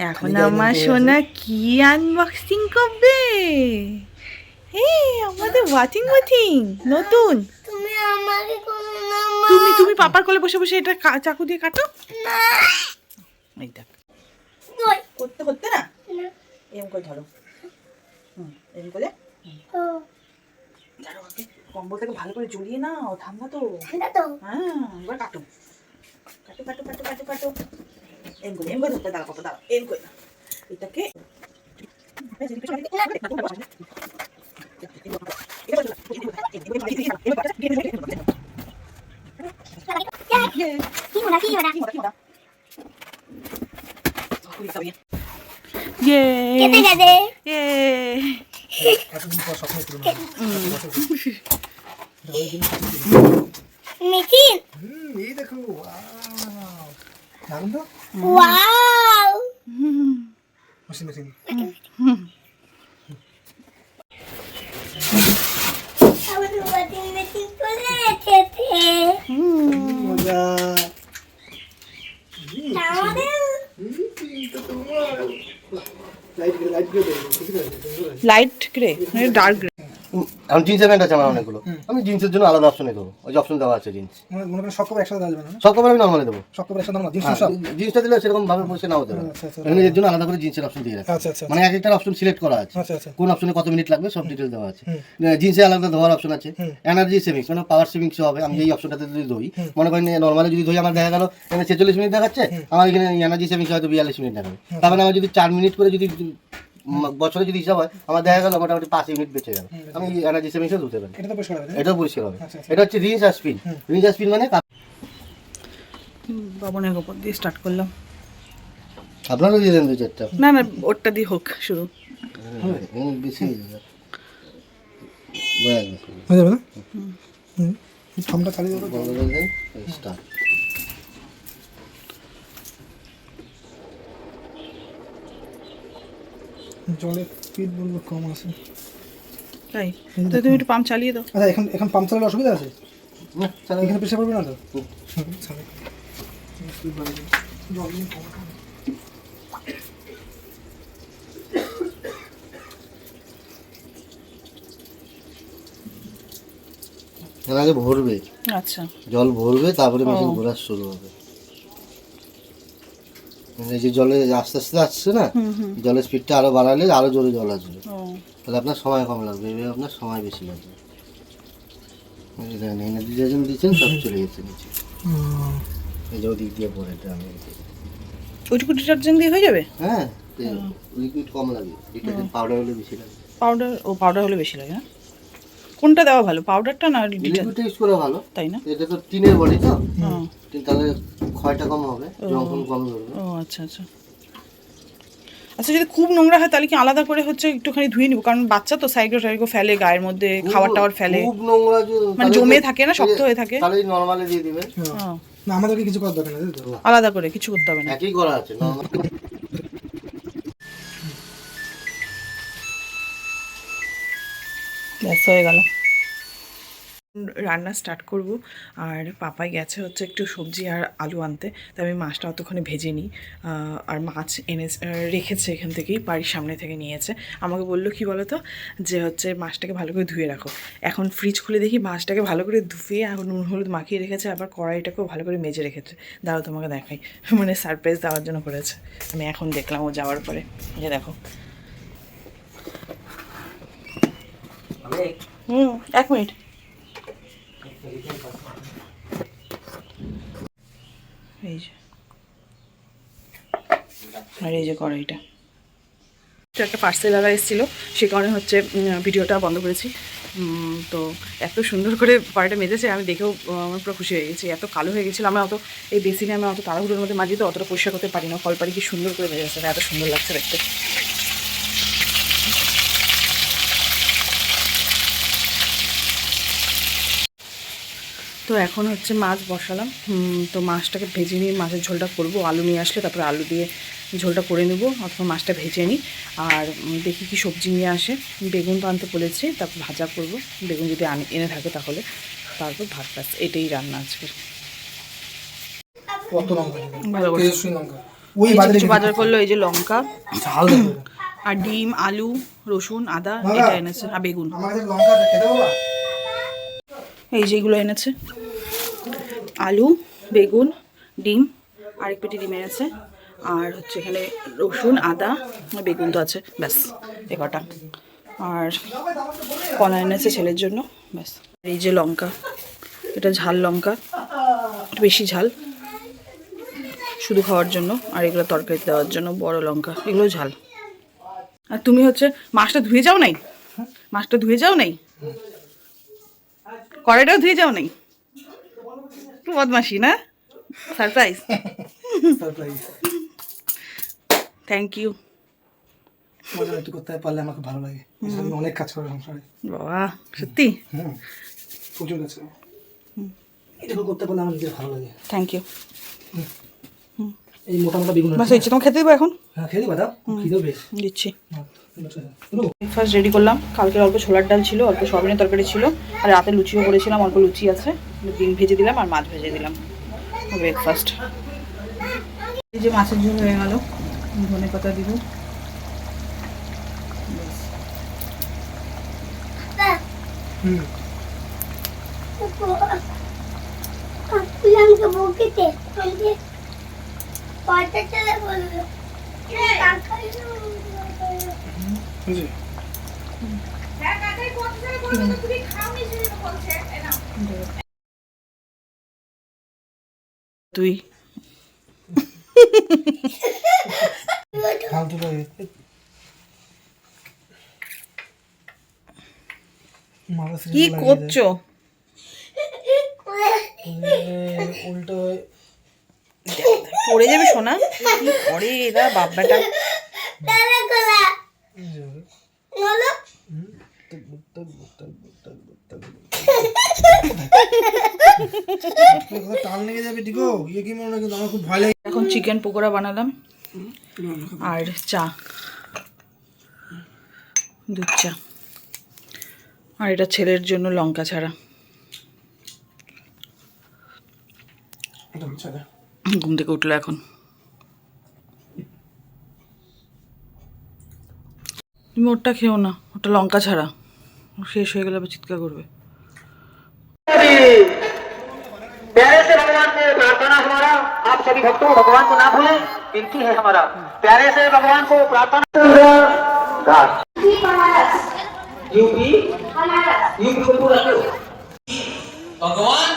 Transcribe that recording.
এখন আমার সোনা কি আনবক্সিং করবে? এই আমাদের ওয়াচিং নতুন। তুমি আমাকে তুমি পাপার কোলে বসে বসে এটা চাকু দিয়ে কাটো। এই দেখ করতে করতে না এরকম করে ধরো। এরকম করে ধরো, কম্বলটাকে ভালো করে জড়িয়ে নাও। ঠান্ডা তো। হ্যাঁ, এবার কাটো কাটো কাটো কাটো কাটো কাটো। এম করে ধরতে দাঁড়া পাপা, দাঁড়া এম করে না এটাকে। এই দেখো, দারুণ তো। ওয়াও মেশিন মেশিন আমাদের ওয়াচিং মেশিন চলে এসেছে। মজা। আমাদের লাইট গ্রে ডার্ক গ্রে। আমি জিন্সের প্যান্ট আছে আমার অনেকগুলো, আমি জিন্সের জন্য আলাদা অপশনে দেবো। ওই যে অপশন দেওয়া আছে জিন্স, মনে করেন সব কভার একসাথে দেওয়া যাবে না? সব কভার আমি নর্মালি দেবো। সব কভার একসাথে না, জিন্স সব। জিন্সটা দিলে সেরকম ভাবে বসে নাও দেবে। এখানে এর জন্য আলাদা করে জিন্সের অপশন দিয়ে রাখা। আচ্ছা আচ্ছা মানে এক একটা অপশন সিলেক্ট করা আছে, আচ্ছা আচ্ছা কোন অপশনে কত মিনিট লাগবে সব ডিটেল দেওয়া আছে। জিন্সে আলাদা ধোয়ার অপশন আছে, এনার্জি সেভিংস মানে পাওয়ার সেভিংস হবে। আমি এই অপশনটাতে যদি ধুই, মনে করেন নর্মালি যদি ধুই আমার দেখা গেল এখানে 46 মিনিট দেখাচ্ছে, আমার এখানে এনার্জি সেভিংস হয়তো 42 মিনিট দেখাবে। তার মানে আমার যদি 4 মিনিট করে যদি বছরে যদি হিসাব হয়, আমার দেখা গেল মোটামুটি 5 মিনিট বেঁচে গেল। আমি এনার্জি সেভিংসে ধুতে পারি। এটা তো পরিষ্কার হবে। এটাও পরিষ্কার হবে। এটা হচ্ছে রিঞ্জ আর স্পিন। রিঞ্জ আর স্পিন মানে বাবনের উপর দিয়ে স্টার্ট করলাম। আপনারও দিয়ে দেন 2-4টা। না না, ওরটা দিয়ে হোক শুরু। বেশি হয়ে যাবে। হয়ে যাবে না? ফার্মটা চালিয়ে দেবো। বন্ধ করে দেন, স্টার্ট। জলের স্পিড বলবো কম আছে। তাই তো তুমি একটু পাম্প চালিয়ে দাও। আচ্ছা, এখন পাম্প চালালে অসুবিধা আছে? না, চালান। এখানে প্রেশার পড়বে না তো? এর আগে ভরবে, আচ্ছা জল ভরবে, তারপরে মেশিন ঘোরা শুরু হবে। মানে এই যে জলে আস্তে আস্তে আসছে না, জলের স্পিডটা আরো বাড়ালে আরো জোরে জল আসবে, তাহলে আপনার সময় কম লাগবে, এবার আপনার সময় বেশি লাগবে। এনার্জি যেজন দিচ্ছেন সব চলে গেছে নিচে। এই যে ওদিক দিয়ে পরে এটা আমি ওইটুকু ডিটারজেন্ট দিয়ে হয়ে যাবে? হ্যাঁ, লিকুইড কম লাগে, ডিটারজেন্ট পাউডার হলে বেশি লাগে। পাউডার হলে বেশি লাগে না? কোনটা দেওয়া ভালো, পাউডারটা না ডিটারজেন্ট? লিকুইডটা ইউজ করা ভালো, তাই না? এটা তো টিনের বডি তো, তাহলে ক্ষয়টা কম হবে, রং কম ধরবে। ও আচ্ছা আচ্ছা আচ্ছা। যদি খুব নোংরা হয় তাহলে কি আলাদা করে হচ্ছে একটুখানি ধুয়ে নিব? কারণ বাচ্চা তো সাইকেল ফেলে গায়ের মধ্যে, খাবার টাবার ফেলে, খুব নোংরা মানে জমে থাকে না, শক্ত হয়ে থাকে। তাহলে নরমালি দিয়ে দিবেন। না, আমাদেরকে কিছু করার দরকার নেই তো। আলাদা করে কিছু করতে হবে না। একই করা আছে নরমাল। ব্যাস হয়ে গেল। রান্না স্টার্ট করব। আর পাপাই গেছে হচ্ছে একটু সবজি আর আলু আনতে, তাই আমি মাছটা অতক্ষণে ভেজে নিই। আর মাছ এনে রেখেছে এখান থেকেই, বাড়ির সামনে থেকে নিয়েছে। আমাকে বললো কি বলো তো, যে হচ্ছে মাছটাকে ভালো করে ধুয়ে রাখো। এখন ফ্রিজ খুলে দেখি মাছটাকে ভালো করে ধুয়ে এখন নুন হলুদ মাখিয়ে রেখেছে, আবার কড়াইটাকেও ভালো করে মেজে রেখেছে। দাঁড়াও তোমাকে দেখাই, মানে সারপ্রাইজ দেওয়ার জন্য করেছে। আমি এখন দেখলাম ও যাওয়ার পরে, যে দেখো। 1 মিনিট। এই যে, আর এই যে কড়াইটা, একটা পার্সেল আলা এসেছিলো, সে কারণে হচ্ছে ভিডিওটা বন্ধ করেছি। তো এত সুন্দর করে কড়াইটা মেজেছে, আমি দেখেও আমার পুরো খুশি হয়ে গেছি। এত কালো হয়ে গেছিলো, আমি অত এই বেসিনে আমি অত তাড়াহুড়োর মধ্যে মাজি তো অতটা পরিষ্কার করতে পারি না। কলপাড়ি কি সুন্দর করে মেজেছে, এত সুন্দর লাগছে দেখতে। তো এখন হচ্ছে মাছ বসালাম। তো মাছটাকে ভেজে নিয়ে মাছের ঝোলটা করবো। আলু নিয়ে আসলে তারপরে আলু দিয়ে ঝোলটা করে নেবো, অথবা মাছটা ভেজে নিই। আর দেখি কি সবজি নিয়ে আসে। বেগুন তো আনতে বলেছি, তারপর ভাজা করব। বেগুন যদি এনে থাকে তাহলে, তারপর ভাত। ব্যাস এটাই রান্না আজকের। কত লঙ্কা? ভালো করে লঙ্কা ওই এই যে বাজারে কিছু বাজার করলো, এই যে লঙ্কা ঝাল দেবে। আর ডিম, আলু, রসুন, আদা বাবা। এটা এনেছে, আর বেগুন। আমার কাছে লঙ্কা খেতে বাবা। এই যেগুলো এনেছে, আলু, বেগুন, ডিম, আরেক পেটি ডিম এনেছে, আর হচ্ছে এখানে রসুন, আদা, আর বেগুন তো আছে, ব্যাস এ কটা। আর কলা এনেছে ছেলের জন্য, ব্যাস। এই যে লঙ্কা, এটা ঝাল লঙ্কা, একটু বেশি ঝাল, শুধু খাওয়ার জন্য। আর এগুলো তরকারিতে দেওয়ার জন্য বড় লঙ্কা, এগুলো ঝাল। আর তুমি হচ্ছে মাছটা ধুয়ে যাও নাই? মাছটা ধুয়ে যাও নাই? কড়াইটাও ধুয়ে যাও নাই? কি বদমাসি না? সারপ্রাইজ। সারপ্রাইজ। Thank you. মজা একটু করতে পারলে আমাকে ভালো লাগে। আমি অনেক কাজ করি সংসারে। বাবা সত্যি? হুম, প্রচুর কাজ করি। এটুকু করতে পারলে আমার নিজের ভালো লাগে। Thank you. এই মোটা মোটা বেগুন বাস হচ্ছে, তোমার খেতে দেবো এখন? হ্যাঁ খেয়ে দিবা, দাও খিদেও বেশ। দিচ্ছি। ব্রেকফাস্ট রেডি করলাম। কালকের অল্প ছোলার ডাল ছিল, অল্প সয়াবিনের তরকারি ছিল, আর রাতে লুচিও করেছিলাম, অল্প লুচি আছে, ডিম ভেজে দিলাম আর মাছ ভেজে দিলাম। ব্রেকফাস্ট। এই যে মাছের ঝোল হয়ে গেল, ধনে পাতা দিব। হুম, লঙ্কা বউকেতে আমাকে পাটা চলে বললো বুঝলি? তুই ফালতু লাগে। মাথা সিরিঞ্জ কি লাগিয়ে করছো? দেয়। উল্টো হয়ে পড়ে যাবে সোনা। কি করে এরা বাব্বাটা? তারা গলা বলো টান লেগে যাবে। ঠিক ইয়ে কি মনে হয়, কিন্তু আমার খুব ভয় লাগে। এখন চিকেন পকোড়া বানালাম আর চা, দুধ চা। আর এটা ছেলের জন্য লঙ্কা ছাড়া। ঘুম থেকে উঠলো এখন। তুমি ওটা খেও না, ওটা লঙ্কা ছাড়া, শেষ হয়ে গেলে আবার চিৎকার করবে। प्यारे से भगवान को प्रार्थना हमारा, आप सभी भक्तों भगवान को ना भूलें, विनती है हमारा। प्यारे से भगवान को प्रार्थना। यूपी यूपी को पूरा करो। भगवान